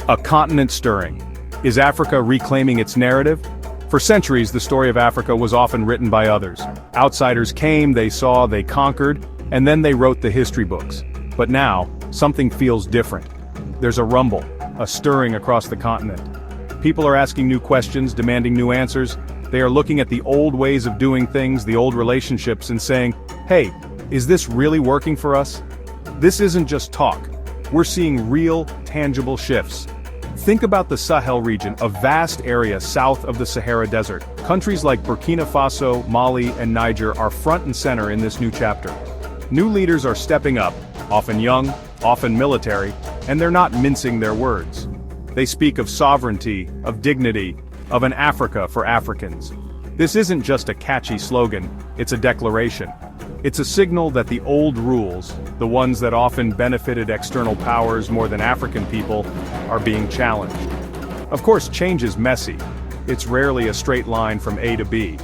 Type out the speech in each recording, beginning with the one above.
A continent stirring. Is Africa reclaiming its narrative? For centuries, the story of Africa was often written by others. Outsiders came, they saw, they conquered, and then they wrote the history books. But now, something feels different. There's a rumble, a stirring across the continent. People are asking new questions, demanding new answers. They are looking at the old ways of doing things, the old relationships, and saying, hey, is this really working for us? This isn't just talk. We're seeing real, tangible shifts. Think about the Sahel region, a vast area south of the Sahara Desert. Countries like Burkina Faso, Mali, and Niger are front and center in this new chapter. New leaders are stepping up, often young, often military, and they're not mincing their words. They speak of sovereignty, of dignity, of an Africa for Africans. This isn't just a catchy slogan, it's a declaration. It's a signal that the old rules, the ones that often benefited external powers more than African people, are being challenged. Of course, change is messy. It's rarely a straight line from A to B.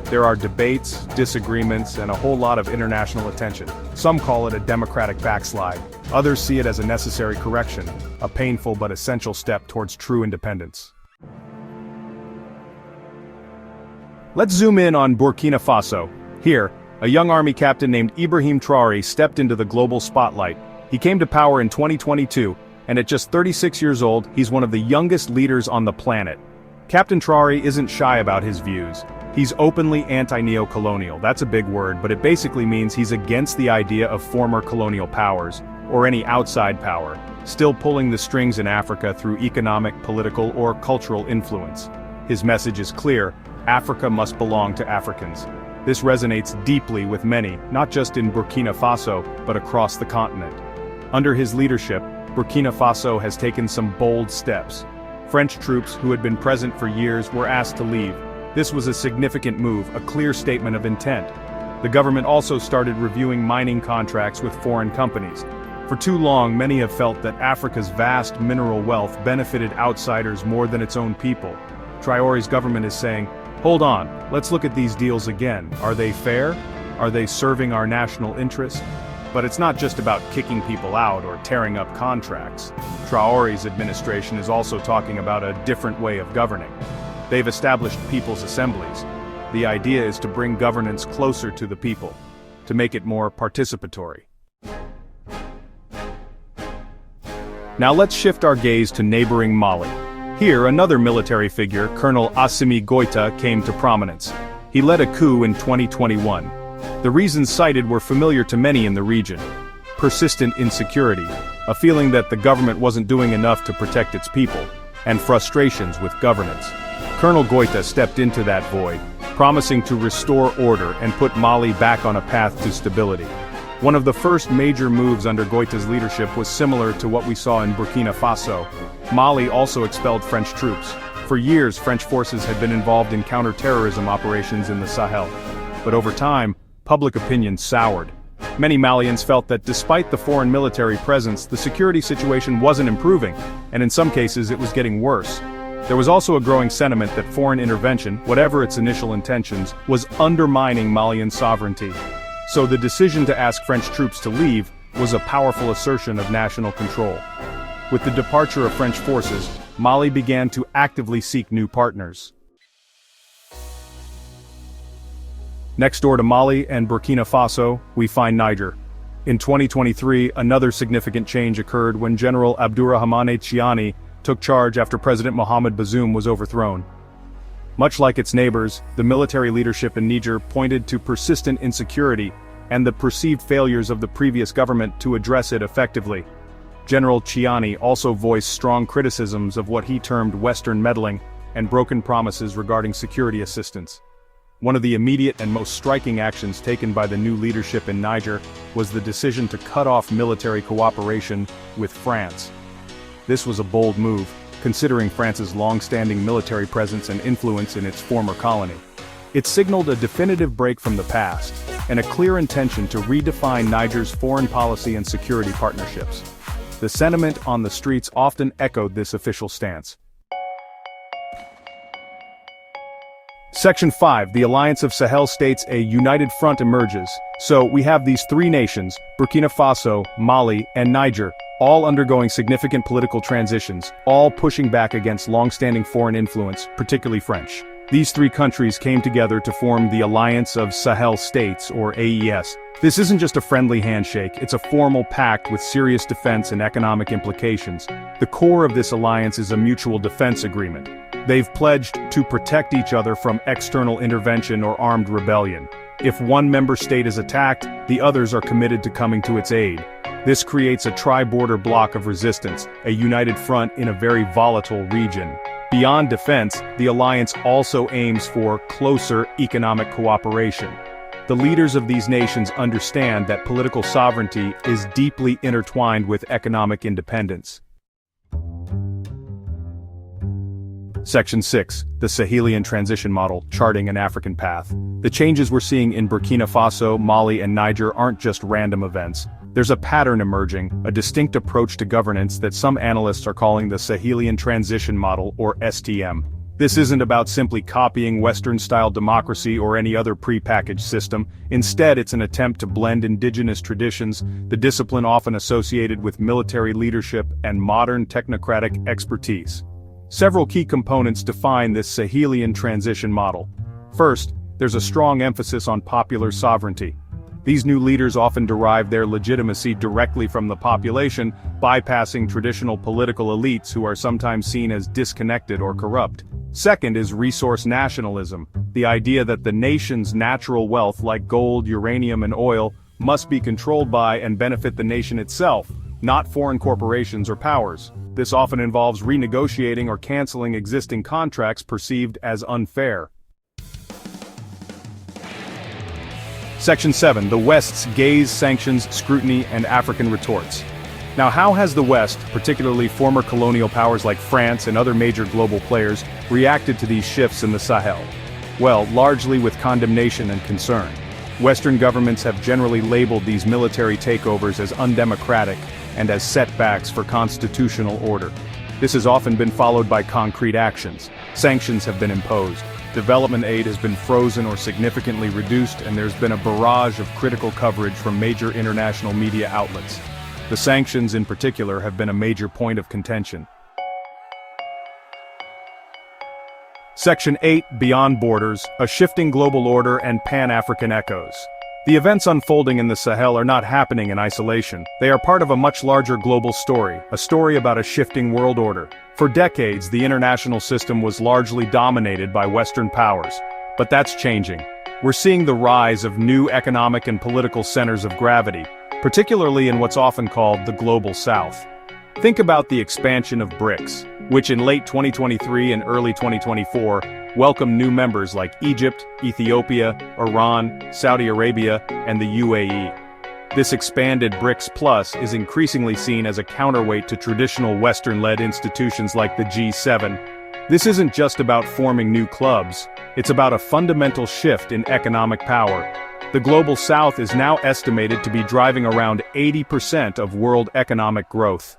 There are debates, disagreements, and a whole lot of international attention. Some call it a democratic backslide. Others see it as a necessary correction, a painful but essential step towards true independence. Let's zoom in on Burkina Faso. Here, a young army captain named Ibrahim Traoré stepped into the global spotlight. He came to power in 2022, and at just 36 years old, he's one of the youngest leaders on the planet. Captain Traoré isn't shy about his views. He's openly anti-neo-colonial. That's a big word, but it basically means he's against the idea of former colonial powers, or any outside power, still pulling the strings in Africa through economic, political, or cultural influence. His message is clear: Africa must belong to Africans. This resonates deeply with many, not just in Burkina Faso, but across the continent. Under his leadership, Burkina Faso has taken some bold steps. French troops, who had been present for years, were asked to leave. This was a significant move, a clear statement of intent. The government also started reviewing mining contracts with foreign companies. For too long, many have felt that Africa's vast mineral wealth benefited outsiders more than its own people. Traoré's government is saying, hold on, let's look at these deals again. Are they fair? Are they serving our national interest? But it's not just about kicking people out or tearing up contracts. Traoré's administration is also talking about a different way of governing. They've established people's assemblies. The idea is to bring governance closer to the people, to make it more participatory. Now let's shift our gaze to neighboring Mali. Here, another military figure, Colonel Assimi Goïta, came to prominence. He led a coup in 2021. The reasons cited were familiar to many in the region. Persistent insecurity, a feeling that the government wasn't doing enough to protect its people, and frustrations with governance. Colonel Goïta stepped into that void, promising to restore order and put Mali back on a path to stability. One of the first major moves under Goïta's leadership was similar to what we saw in Burkina Faso. Mali also expelled French troops. For years, French forces had been involved in counter-terrorism operations in the Sahel. But over time, public opinion soured. Many Malians felt that despite the foreign military presence, the security situation wasn't improving, and in some cases it was getting worse. There was also a growing sentiment that foreign intervention, whatever its initial intentions, was undermining Malian sovereignty. So the decision to ask French troops to leave was a powerful assertion of national control. With the departure of French forces, Mali began to actively seek new partners. Next door to Mali and Burkina Faso, we find Niger. In 2023, another significant change occurred when General Abdourahmane Tiani took charge after President Mohamed Bazoum was overthrown. Much like its neighbors, the military leadership in Niger pointed to persistent insecurity and the perceived failures of the previous government to address it effectively. General Tiani also voiced strong criticisms of what he termed Western meddling and broken promises regarding security assistance. One of the immediate and most striking actions taken by the new leadership in Niger was the decision to cut off military cooperation with France. This was a bold move, considering France's long-standing military presence and influence in its former colony. It signaled a definitive break from the past, and a clear intention to redefine Niger's foreign policy and security partnerships. The sentiment on the streets often echoed this official stance. Section 5, the Alliance of Sahel States, a united front emerges. So we have these three nations, Burkina Faso, Mali, and Niger, all undergoing significant political transitions, all pushing back against long-standing foreign influence, particularly French. These three countries came together to form the Alliance of Sahel States, or AES. This isn't just a friendly handshake, it's a formal pact with serious defense and economic implications. The core of this alliance is a mutual defense agreement. They've pledged to protect each other from external intervention or armed rebellion. If one member state is attacked, the others are committed to coming to its aid. This creates a tri-border bloc of resistance, a united front in a very volatile region. Beyond defense, the alliance also aims for closer economic cooperation. The leaders of these nations understand that political sovereignty is deeply intertwined with economic independence. Section 6. The Sahelian Transition Model, Charting an African Path. The changes we're seeing in Burkina Faso, Mali, and Niger aren't just random events. There's a pattern emerging, a distinct approach to governance that some analysts are calling the Sahelian Transition Model, or STM. This isn't about simply copying Western-style democracy or any other pre-packaged system. Instead, it's an attempt to blend indigenous traditions, the discipline often associated with military leadership, and modern technocratic expertise. Several key components define this Sahelian transition model. First, there's a strong emphasis on popular sovereignty. These new leaders often derive their legitimacy directly from the population, bypassing traditional political elites who are sometimes seen as disconnected or corrupt. Second is resource nationalism, the idea that the nation's natural wealth like gold, uranium, and oil must be controlled by and benefit the nation itself, not foreign corporations or powers. This often involves renegotiating or canceling existing contracts perceived as unfair. Section 7. The West's Gaze, Sanctions, Scrutiny, and African Retorts. Now, how has the West, particularly former colonial powers like France and other major global players, reacted to these shifts in the Sahel? Well, largely with condemnation and concern. Western governments have generally labeled these military takeovers as undemocratic and as setbacks for constitutional order. This has often been followed by concrete actions. Sanctions have been imposed. Development aid has been frozen or significantly reduced, and there's been a barrage of critical coverage from major international media outlets. The sanctions in particular have been a major point of contention. Section 8. Beyond Borders, a Shifting Global Order and Pan-African Echoes. The events unfolding in the Sahel are not happening in isolation. They are part of a much larger global story, a story about a shifting world order. For decades, the international system was largely dominated by Western powers. But that's changing. We're seeing the rise of new economic and political centers of gravity, particularly in what's often called the Global South. Think about the expansion of BRICS, which in late 2023 and early 2024 welcomed new members like Egypt, Ethiopia, Iran, Saudi Arabia, and the UAE. This expanded BRICS Plus is increasingly seen as a counterweight to traditional Western-led institutions like the G7. This isn't just about forming new clubs, it's about a fundamental shift in economic power. The Global South is now estimated to be driving around 80% of world economic growth.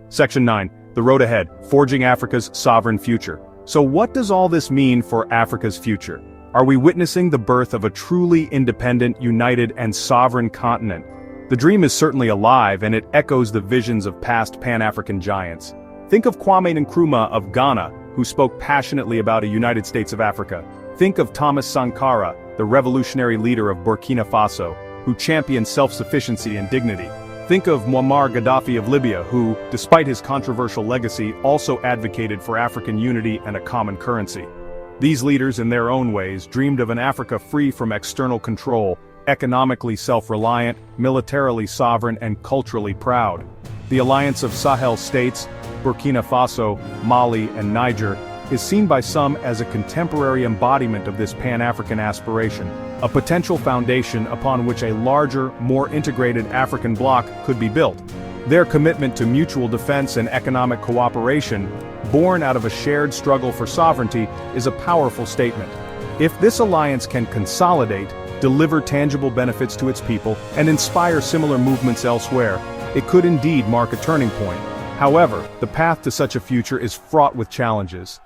Section 9. The Road Ahead, Forging Africa's Sovereign Future. So what does all this mean for Africa's future? Are we witnessing the birth of a truly independent, united, and sovereign continent? The dream is certainly alive, and it echoes the visions of past Pan-African giants. Think of Kwame Nkrumah of Ghana, who spoke passionately about a United States of Africa. Think of Thomas Sankara, the revolutionary leader of Burkina Faso, who championed self-sufficiency and dignity. Think of Muammar Gaddafi of Libya, who, despite his controversial legacy, also advocated for African unity and a common currency. These leaders, in their own ways, dreamed of an Africa free from external control, economically self-reliant, militarily sovereign, and culturally proud. The alliance of Sahel states, Burkina Faso, Mali, and Niger, is seen by some as a contemporary embodiment of this Pan-African aspiration, a potential foundation upon which a larger, more integrated African bloc could be built. Their commitment to mutual defense and economic cooperation, born out of a shared struggle for sovereignty, is a powerful statement. If this alliance can consolidate, deliver tangible benefits to its people, and inspire similar movements elsewhere, it could indeed mark a turning point. However, the path to such a future is fraught with challenges.